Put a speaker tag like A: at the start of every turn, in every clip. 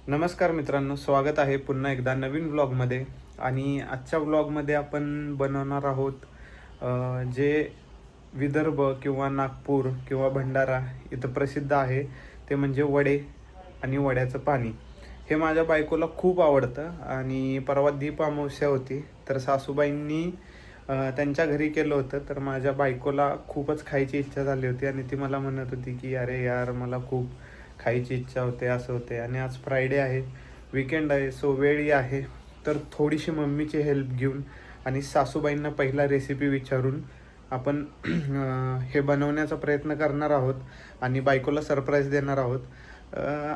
A: नमस्कार मित्रांनो, स्वागत आहे पुन्हा एकदा नवीन व्लॉगमध्ये. आणि आजच्या व्लॉगमध्ये आपण बनवणार आहोत जे विदर्भ किंवा नागपूर किंवा भंडारा इथं प्रसिद्ध आहे ते म्हणजे वडे आणि वड्याचं पाणी. हे माझ्या बायकोला खूप आवडतं आणि परवा दीप अमावस्या होती तर सासूबाईंनी त्यांच्या घरी केलं होतं. तर माझ्या बायकोला खूपच खायची इच्छा झाली होती आणि ती मला म्हणत होती की अरे यार, मला खूप खायची इच्छा होते, असं होते. आणि आज फ्रायडे आहे, विकेंड आहे, सो वेळही आहे. तर थोडीशी मम्मीची हेल्प घेऊन आणि सासूबाईंना पहिला रेसिपी विचारून आपण हे बनवण्याचा प्रयत्न करणार आहोत आणि बायकोला सरप्राईज देणार आहोत.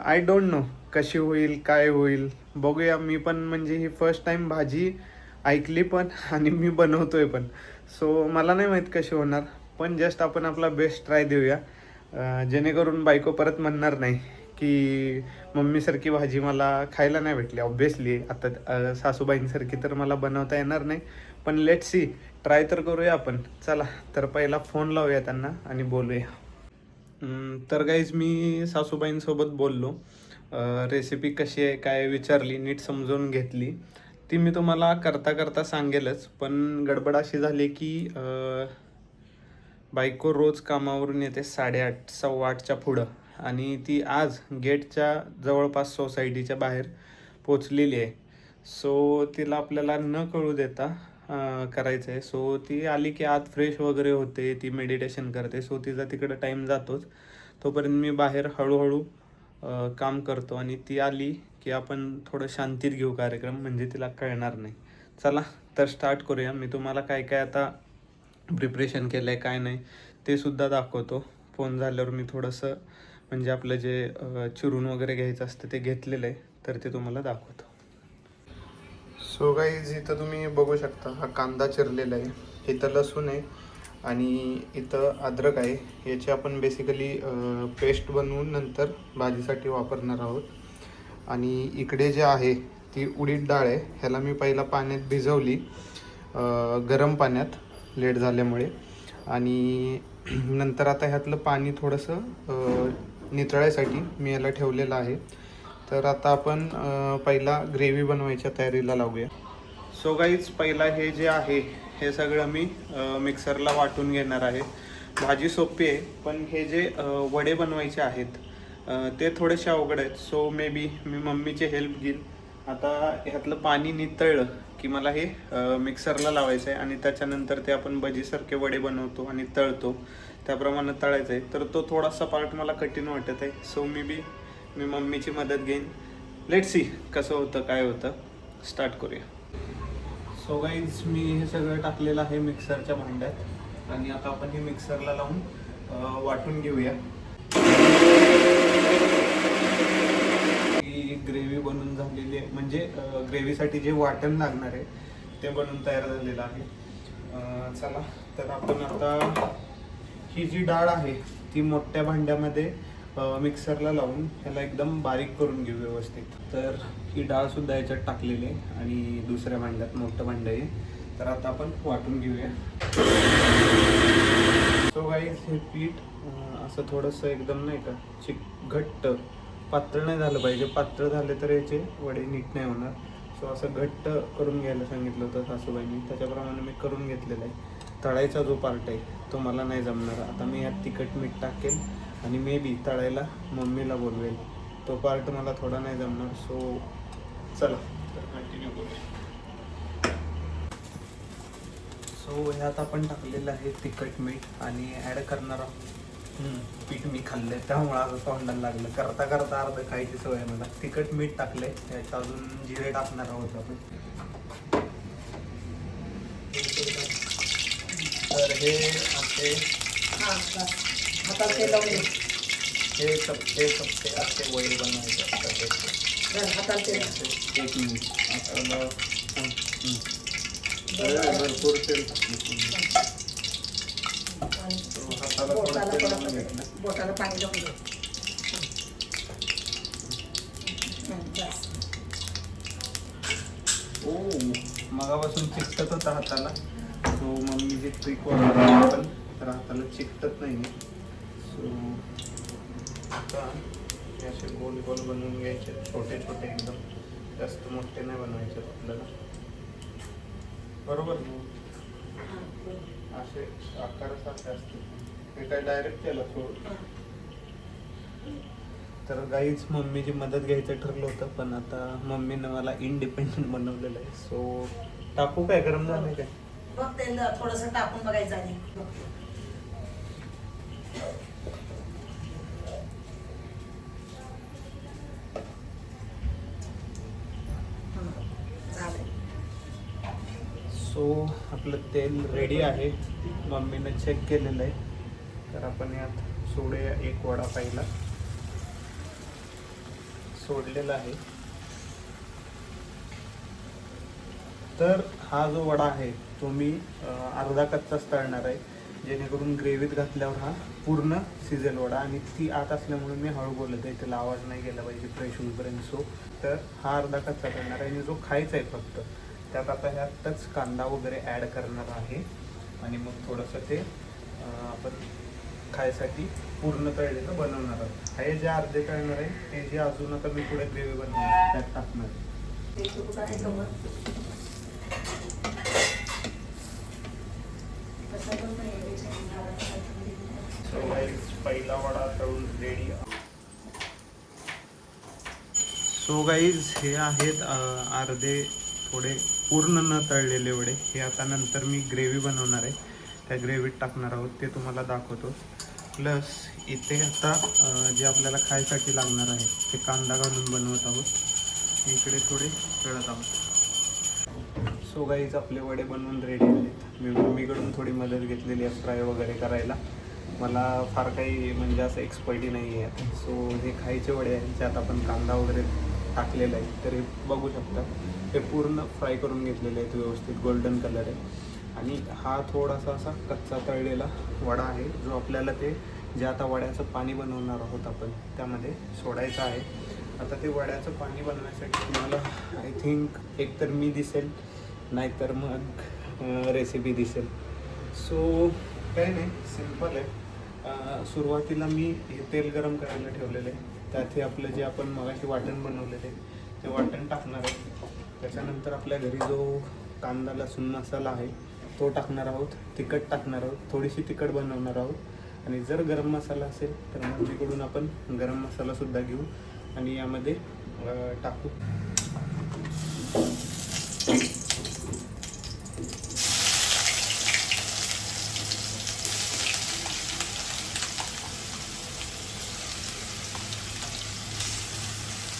A: आय डोंट नो कशी होईल, काय होईल, बघूया. मी पण म्हणजे ही फर्स्ट टाईम भाजी ऐकली पण आणि मी बनवतोय पण. सो मला नाही माहीत कशी होणार, पण जस्ट आपण आपला बेस्ट ट्राय देऊया. जेणेकरून बायको परत म्हणणार नाही की मम्मीसारखी भाजी मला खायला नाही भेटली. ऑब्व्हियसली आता सासूबाईंसारखी तर मला बनवता येणार नाही, पण लेट सी, ट्राय तर करूया आपण. चला तर पहिला फोन लावूया त्यांना आणि बोलूया. तर गाईज मी सासूबाईंसोबत बोललो, रेसिपी कशी आहे काय विचारली, नीट समजून घेतली. ती मी तुम्हाला करता करता सांगेलच, पण गडबड अशी झाली की बायको रोज कामावरून येते 8:30 8:15च्या पुढं आणि ती आज गेटच्या जवळपास सोसायटीच्या बाहेर पोचलेली आहे. सो तिला आपल्याला न कळू देता करायचं आहे. सो ती आली की आत फ्रेश वगैरे होते, ती मेडिटेशन करते. सो तिचा तिकडं टाईम जातोच. तोपर्यंत मी बाहेर हळूहळू काम करतो आणि ती आली की आपण थोडं शांतीत घेऊ कार्यक्रम, म्हणजे तिला कळणार नाही. चला तर स्टार्ट करूया. मी तुम्हाला काय काय आता प्रिपरेशन केलं आहे काय नाही ते सुद्धा दाखवतो. फोन झाल्यावर मी थोडंसं म्हणजे आपलं जे चिरून वगैरे घ्यायचं असतं ते घेतलेलं आहे, तर ते तुम्हाला दाखवतो. सो गाईज इथं तुम्ही बघू शकता, हा कांदा चिरलेला आहे, इथं लसूण आहे आणि इथं अद्रक आहे. याची आपण बेसिकली पेस्ट बनवून नंतर भाजीसाठी वापरणार आहोत. आणि इकडे जे आहे ती उडीद डाळ आहे. ह्याला मी पहिला पाण्यात भिजवली, गरम पाण्यात, लेट झाल्यामुळे. आणि नंतर आता ह्यातलं पाणी थोडंसं नितळायसाठी मी याला ठेवलेलं आहे. तर आता आपण पहिला ग्रेव्ही बनवायच्या तयारीला लावूया. सो गाईज पहिला हे जे आहे हे सगळं मी मिक्सरला वाटून घेणार आहे. भाजी सोपी आहे, पण हे जे वडे बनवायचे आहेत ते थोडेसे अवघड आहेत. सो मे बी मी मम्मीची हेल्प घेईल. आता ह्यातलं पाणी नितळलं की मला हे मिक्सरला लावायचं आहे आणि त्याच्यानंतर ते आपण भजीसारखे वडे बनवतो आणि तळतो त्याप्रमाणे तळायचं आहे. तर तो थोडासा पार्ट मला कठीण वाटत आहे. सो मी मम्मीची मदत घेईन. लेट सी कसं होतं काय होतं. स्टार्ट करूया. सो गाईज मी हे सगळं टाकलेलं आहे मिक्सरच्या भांड्यात आणि आता आपण हे मिक्सरला लावून वाटून घेऊया. ही ग्रेव्ही बनून झालेली आहे, म्हणजे ग्रेव्हीसाठी जे वाटण लागणार आहे ते बनून तयार झालेलं आहे. चला तर आपण आता ही जी डाळ आहे ती मोठ्या भांड्यामध्ये मिक्सरला लावून ह्याला एकदम बारीक करून घेऊ व्यवस्थित. तर ही डाळ सुद्धा याच्यात टाकलेली आहे आणि दुसऱ्या भांड्यात मोठं भांडं आहे. तर आता आपण वाटून घेऊया. सो गाईज हे पीठ असं थोडंसं एकदम नाही का घट्ट, पातळ नाही झालं पाहिजे. पातळ झाले तर याचे वडे नीट नाही होणार. सो असं घट्ट करून घ्यायला सांगितलं होतं सासूबाईंनी, त्याच्याप्रमाणे मी करून घेतलेलं आहे. तळायचा जो पार्ट आहे तो मला नाही जमणार. आता मी यात तिखट मीठ टाकेल आणि मे बी तळायला मम्मीला बोलवेल. तो पार्ट मला थोडा नाही जमणार. सो चला तर कंटिन्यू करूया. सो ह्यात आपण टाकलेलं आहे तिखट मीठ आणि ॲड करणार आहोत. पीठ मी खाल्लंय त्यामुळे असं तोंडाला लागलं. करता करता अर्ध खायची सवय मला. तिखट मीठ टाकलंय, त्याच्यात अजून जिरे टाकणार आहोत आपण. तर हे असे हे सप्ते सप्ते असे वडे बनवायचे असतात. एक मिनिट आता भरपूर तेल टाकलं.
B: बोटाला पाणी लावून दे.
A: मगापासून चिकटत होता हाताला. सो मम्मीची ट्रिक वापरली पण तर हाताला चिकटत नाही. सो आता हे असे गोल गोल बनवून घ्यायचे, छोटे छोटे एकदम, जास्त मोठे नाही बनवायचे आपल्याला, बरोबर ना? असे आकारासारखे असते. हे काय डायरेक्ट केलं थोडं. तर गाईच मम्मीची मदत घ्यायचं ठरलं होतं, पण आता मम्मीनं मला इंडिपेंडंट बनवलेलं आहे. सो टाकू काय, गरम झालंय काय
B: बघ, तेल थोडंसं टाकून बघायचं आधी.
A: सो आपलं तेल रेडी आहे, मम्मीनं चेक केलेलं आहे. तर आपण यात सोडूया एक वडा. पहिला सोडलेला आहे. तर हा जो वडा आहे तो मी अर्धा कच्चाच तळणार आहे, जेणेकरून ग्रेव्हीत घातल्यावर हा पूर्ण शिजेल वडा. आणि ती आत असल्यामुळे मी हळू बोलत आहे, त्याला आवाज नाही गेला पाहिजे फ्रेश होईपर्यंत. सो तर हा अर्धा कच्चा तळणार आहे आणि जो खायचा आहे फक्त, त्यात आता ह्यातच कांदा वगैरे ॲड करणार आहे. आणि मग थोडंसं ते आपण खायसाठी पूर्ण तळलेलं बनवणार आहोत. हे जे अर्धे तळणार आहे ते जे अजून आता मी थोडे ग्रेव्ही बनवणार त्यात टाकणार आहे. सो गाईज पहिला वडा तळून रेडी. सो गाईज हे आहेत अर्धे थोडे पूर्ण न तळलेले वडे. हे आता नंतर मी ग्रेव्ही बनवणार आहे, त्या ग्रेव्हीत टाकणार आहोत, ते तुम्हाला दाखवतो. प्लस इथे आता जे आपल्याला खायसाठी लागणार आहे ते कांदा घालून बनवत आहोत, इकडे थोडे तळत आहोत. सो गाईज आपले वडे बनवून रेडी आहेत. मी मम्मीकडून थोडी मदत घेतलेली आहे फ्राय वगैरे करायला. मला फार काही म्हणजे असं एक्सपर्टी नाही आहे. सो हे खायचे वडे आहेत, ज्यात आपण कांदा वगैरे टाकलेला आहे. तर हे बघू शकता, हे पूर्ण फ्राय करून घेतलेले आहेत, व्यवस्थित गोल्डन कलर आहे. आणि हा थोडासा असा कच्चा तळलेला वडा आहे, जो आपल्याला ते जे आता वड्याचं पाणी बनवणार आहोत आपण त्यामध्ये सोडायचं आहे. आता ते वड्याचं पाणी बनवण्यासाठी तुम्हाला आय थिंक एकतर मी दिसेल, नाहीतर मग रेसिपी दिसेल. सो काही नाही, सिम्पल आहे. सुरुवातीला मी हे तेल गरम करायला ठेवलेलं आहे, त्यात हे आपलं जे आपण मगाशी वाटण बनवलेलं आहे ते वाटण टाकणार आहे. त्याच्यानंतर आपल्या घरी जो कांदा लसूण मसाला आहे तो टाकणार आहोत, तिखट टाकणार आहोत, थोडीशी तिखट बनवणार आहोत. आणि जर गरम मसाला असेल तर मम्मीकडून आपण गरम मसालासुद्धा घेऊ आणि यामध्ये टाकू.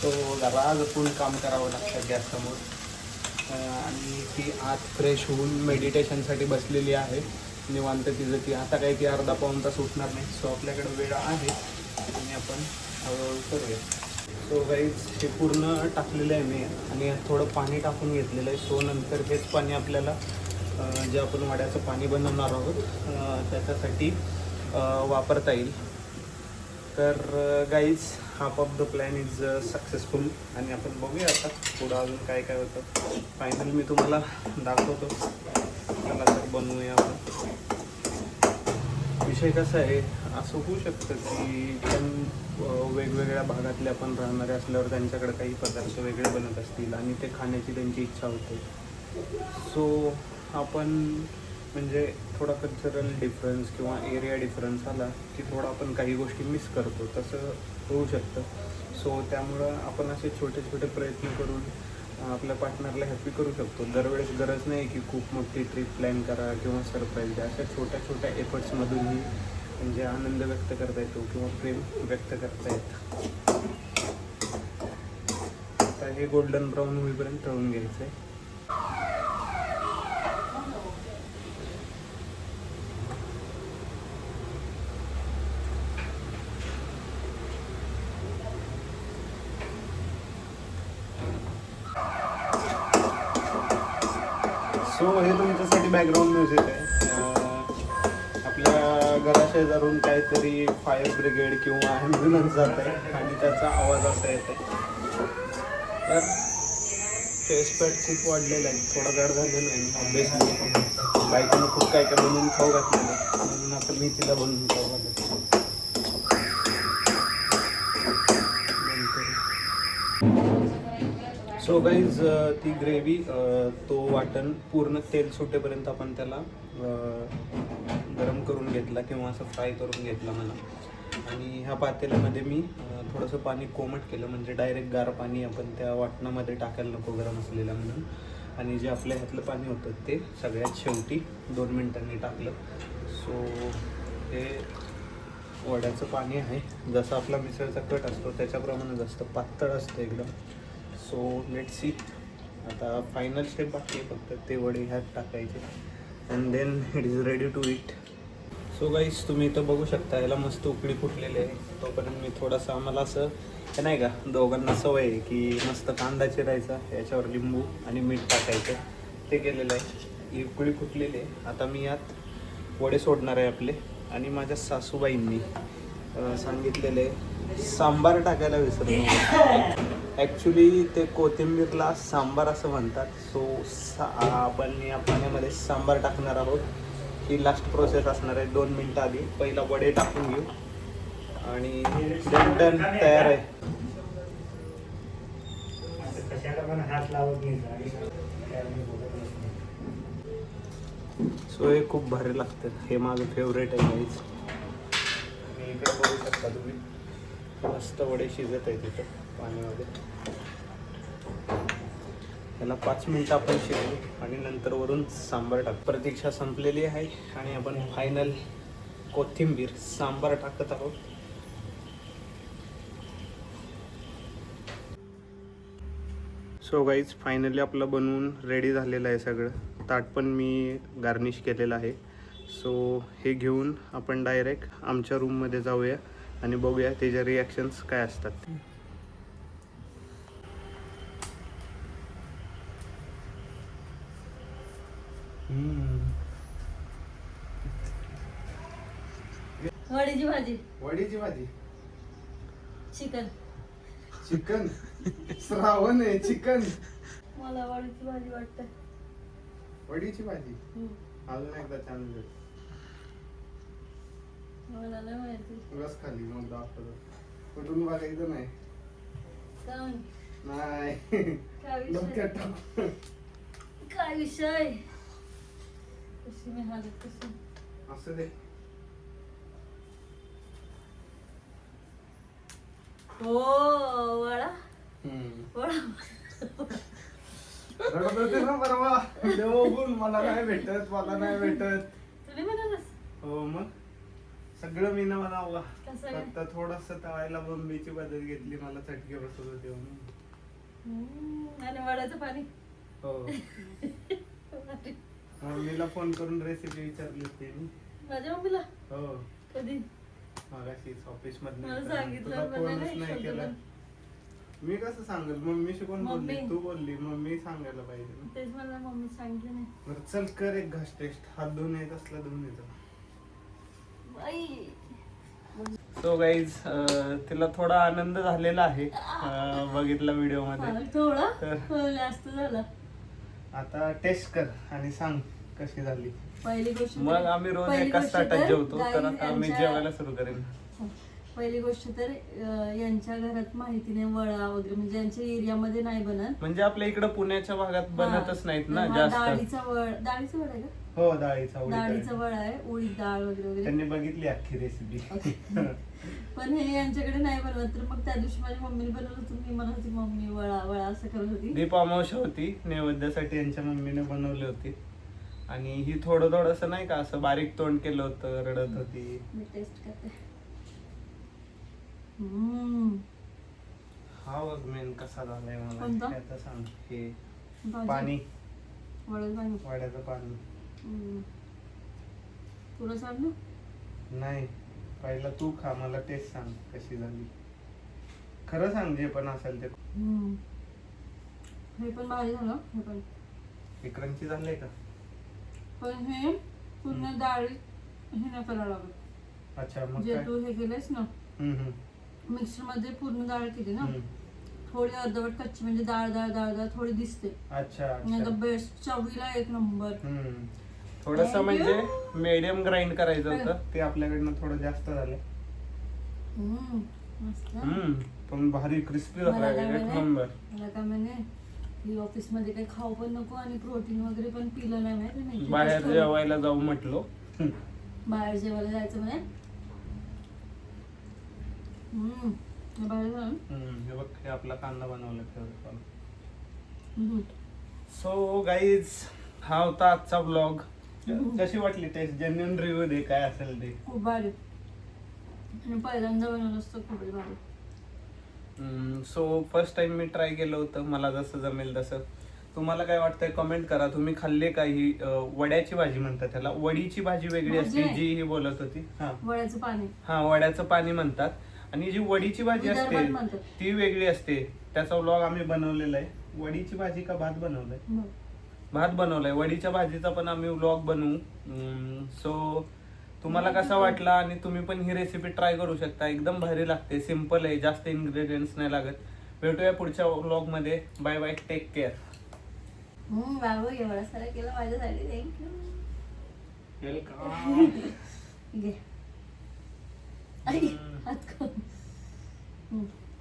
A: तो जरा जपून काम करावं लागतं गॅससमोर. आणि ती आत फ्रेश होऊन मेडिटेशनसाठी बसलेली आहे निवांत तिचं. ती आता काही ती अर्धा पाऊण तास उठणार नाही. सो आपल्याकडे वेळ आहे आणि आपण हळूहळू करूया. सो गाईज हे पूर्ण टाकलेलं आहे मी आणि थोडं पाणी टाकून घेतलेलं आहे. सो नंतर हेच पाणी आपल्याला जे आपण वड्याचं पाणी बनवणार आहोत त्याच्यासाठी वापरता येईल. तर guys half of the plan is successful. आणि आपण बघूया आता पुढं अजून काय काय होतं. फायनल मी तुम्हाला दाखवतो. चला तर बनवूया आपण. विषय कसा आहे, असं होऊ शकतं की पण वेगवेगळ्या भागातले आपण राहणारे असल्यावर त्यांच्याकडे काही पदार्थ वेगळे बनत असतील आणि ते खाण्याची त्यांची इच्छा होते. सो आपण म्हणजे थोडा कल्चरल डिफरन्स किंवा एरिया डिफरन्स आला की थोडा आपण काही गोष्टी मिस करतो, तसं होऊ शकतं. सो त्यामुळं आपण असे छोटे छोटे प्रयत्न करून आपल्या पार्टनरला हॅपी करू शकतो. दरवेळेस गरज नाही की खूप मोठी ट्रिप प्लॅन करा किंवा सरप्राईज द्या. अशा छोट्या छोट्या एफर्ट्समधूनही म्हणजे आनंद व्यक्त करता येतो किंवा प्रेम व्यक्त करता येतं. आता हे गोल्डन ब्राऊन होईपर्यंत तळून घ्यायचं आहे. सो हे तुमच्यासाठी बॅकग्राऊंड म्युझिक आहे. आपल्या घराशेजारून काहीतरी फायर ब्रिगेड किंवा ॲम्ब्युलन्स जात आहे आणि त्याचा आवाज असा येत आहे. तर फेस पॅट खूप वाढलेला आहे, थोडा जड झालेला आहे. ऑब्विसली बाईकनं खूप काय काय बनवून खाऊ घातलेलं आहे, म्हणून आता मी तिला बनवून खाऊ घालतो. सो गाईज ती ग्रेव्ही तो वाटण पूर्ण तेल सुटेपर्यंत आपण त्याला गरम करून घेतला किंवा असं फ्राय करून घेतला मला. आणि ह्या पातेल्यामध्ये मी थोडंसं पाणी कोमट केलं, म्हणजे डायरेक्ट गार पाणी आपण त्या वाटणामध्ये टाकायला नको गरम असलेलं म्हणून. आणि जे आपल्या ह्यातलं पाणी होतं ते सगळ्यात शेवटी 2 मिनिटांनी टाकलं. सो हे वड्याचं पाणी आहे, जसं आपला मिसळचा कट असतो त्याच्याप्रमाणे जास्त पातळ असतं एकदम. So let see. आता फायनल स्टेप बाकी आहे, फक्त ते वडे ह्यात टाकायचे and then it is ready to eat. So guys तुम्ही इथं बघू शकता, याला मस्त उकळी फुटलेली आहे. तोपर्यंत मी थोडंसं, आम्हाला असं हे नाही का दोघांना सवय आहे की मस्त कांदा चिरायचा, याच्यावर लिंबू आणि मीठ टाकायचं, ते केलेलं आहे. ही उकळी फुटलेली आहे. आता मी यात वडे सोडणार आहे आपले. आणि माझ्या सासूबाईंनी सांगितलेले सांबार टाकायला विसरलो. ॲक्च्युली ते कोथिंबीरला सांबार असं म्हणतात. सो आपण या पाण्यामध्ये सांबार टाकणार आहोत. ही लास्ट प्रोसेस असणार आहे. 2 मिनटं आधी पहिला वडे टाकून घेऊ आणि डन तयार आहे. सो हे खूप भारी लागतं. हे माझं फेवरेट आहे गाईज. आणि इकडे बघू शकता तुम्ही मस्त वडे शिजत आहे तिथं पाण्यामध्ये. याला 5 मिनटं आपण शिजवू आणि नंतर वरून सांबार टाक. प्रतीक्षा संपलेली आहे आणि आपण फायनल कोथिंबीर सांबार टाकत आहोत. सो गाईज फायनली आपलं बनवून रेडी झालेलं आहे सगळं. ताट पण मी गार्निश केलेलं आहे. सो हे घेऊन आपण डायरेक्ट आमच्या रूममध्ये जाऊया आणि बघूया त्याच्या रिॲक्शन्स काय असतात.
B: वडीची भाजी,
A: वडीची भाजी,
B: चिकन.
A: चिकन. श्रावण आहे, चिकन.
B: मला वडीची भाजी वाटते.
A: वडीची भाजी अजून एकदा चॅनल
B: मला नाही माहिती.
A: रस खाली मग दाखवतो. कुठून बघायचं नाही.
B: काय
A: नाही डोक्यात टाक.
B: काय विषय? कशी मी हालत कशी
A: असं दे.
B: हो वडा वडा.
A: रडत होते ना परवा देवगुण, मला नाही भेटत, मला नाही भेटत.
B: तुला म्हणालस?
A: हो मग सगळं मी ना बनावं.
B: कसं काय?
A: फक्त थोडस तळायला बंबीची बदल घेतली, मला चटके बसत होते म्हणून.
B: आणि वड्याचं पाणी.
A: हो मम्मीला फोन करून रेसिपी विचारली होती मी.
B: माझ्या मम्मीला
A: हो
B: कधी?
A: मगाशीच ऑफिस
B: मला
A: मधनं.
B: सांगितलं
A: तुला
B: पण
A: फोनच
B: नाही
A: नाही केला.
B: शोधलं.
A: मी कसं सांगेल? मम्मीशी कोण बोलली?
B: मम्मी.
A: तू बोलली. मम्मी सांगायला पाहिजे ना.
B: तेच मला मम्मी सांगितलं नाही.
A: बरं चल कर एक घास टेस्ट. हात धुवून येत असला धुवून येतो.
B: बाई
A: सो गाईज तिला थोडा आनंद झालेला आहे बघितला व्हिडिओ मध्ये.
B: थोडं जास्त झालं.
A: आता टेस्ट कर आणि सांग कशी झाली.
B: पहिली गोष्ट
A: मग आम्ही रोज एकाच ताटात जेवतो, तर आता आम्ही जेवायला सुरू करेन.
B: पहिली गोष्ट तर यांच्या घरात माहिती नाही वडा वगैरे, म्हणजे यांच्या एरियामध्ये नाही बनत.
A: म्हणजे आपल्या इकडे पुण्याच्या भागात बनतच नाहीत ना
B: हा,
A: जास्त.
B: डाळीचा वडा आहे का?
A: हो डाळीचा
B: डाळीचा वडा आहे, उडीद डाळ वगैरे वगैरे.
A: त्यांनी बघितली अख्खी रेसिपी.
B: पण हे यांच्याकडे नाही बनवत. तर मग त्या दिवशी माझ्या मम्मीने बनवलं होतं. मी म्हणत होती मम्मी वडा वडा असं करत होती.
A: दीप अमावस्या होती, नैवेद्यासाठी यांच्या मम्मीने बनवली होती. आणि ही थोडस नाही का असं बारीक तोंड केलं होतं, रडत होती.
B: मी टेस्ट करते.
A: हा बघ मेन कसा झालाय
B: कोणता?
A: मला आता सांग. हे
B: भाजी?
A: पाणी,
B: वड्याचं पाणी.
A: वाड्याचं पाणी.
B: तुला सांग ना.
A: नाही पहिला तू खा, मला टेस्ट सांग कशी झाली. खरं सांग जे पण असेल ते.
B: हे पण भारी झालं. हे पण
A: हे क्रंची झालंय का?
B: पण हे पूर्ण डाळी हे नाही करायला लागत.
A: अच्छा मग
B: जे
A: काय?
B: तू हे केलंयस ना मिक्सर मध्ये पूर्ण डाळ केली ना, थोडी अर्धवट कच्ची, म्हणजे डाळ डाळ डाळ डाळ थोडी दिसते.
A: अच्छा
B: बेस्ट. चवीला एक नंबर.
A: थोडस म्हणजे मीडियम ग्राइंड करायचं होतं, ते आपल्याकडनं थोडं जास्त झालं.
B: मस्त.
A: पण भारी क्रिस्पी झाला एक नंबर.
B: मला का म्हणे की ऑफिसमध्ये काही खाऊ पण नको आणि प्रोटीन वगैरे पण पिलं नाही माहिती नाही.
A: बाहेर जेवायला जाऊ म्हटलो.
B: बाहेर जेवायला जायचं म्हणे. बाहेर जाऊन
A: हे बघ, हे आपला कांदा बनवला सो गाईज, हा होता आजचा ब्लॉग. कशी वाटली टेस्ट? जेन्युइन रिव्ह्यू दे, काय असेल ते.
B: खूप भारी आणि पहिल्यांदा बनवलं असतं, खूपच भारी.
A: सो फर्स्ट टाइम मी ट्राय केलं होतं, मला जसं जमेल तसं. तुम्हाला काय वाटतंय कमेंट करा. तुम्ही खाल्ले काही वड्याची भाजी म्हणतात त्याला, वडीची भाजी वेगळी असते जी ही बोलत होती.
B: वड्याचं पाणी,
A: हा वड्याचं पाणी म्हणतात. आणि जी वडीची भाजी असते ती वेगळी असते. त्याचा व्लॉग आम्ही बनवलेला आहे. वडीची भाजी का भात बनवलाय? भात बनवलाय. वडीच्या भाजीचा पण आम्ही व्लॉग बनवू. सो तुम्हाला कसा वाटला? आणि तुम्ही पण ही रेसिपी ट्राय करू शकता. एकदम भारी लागते, सिम्पल आहे, जास्त इन्ग्रेडियंट्स नाही लागत. भेटूया पुढच्या व्लॉग मध्ये. Bye bye, take care.
B: बाबू एवढा सारा केला माझ्यासाठी, थँक्यू.
A: वेलकम.
B: घे हात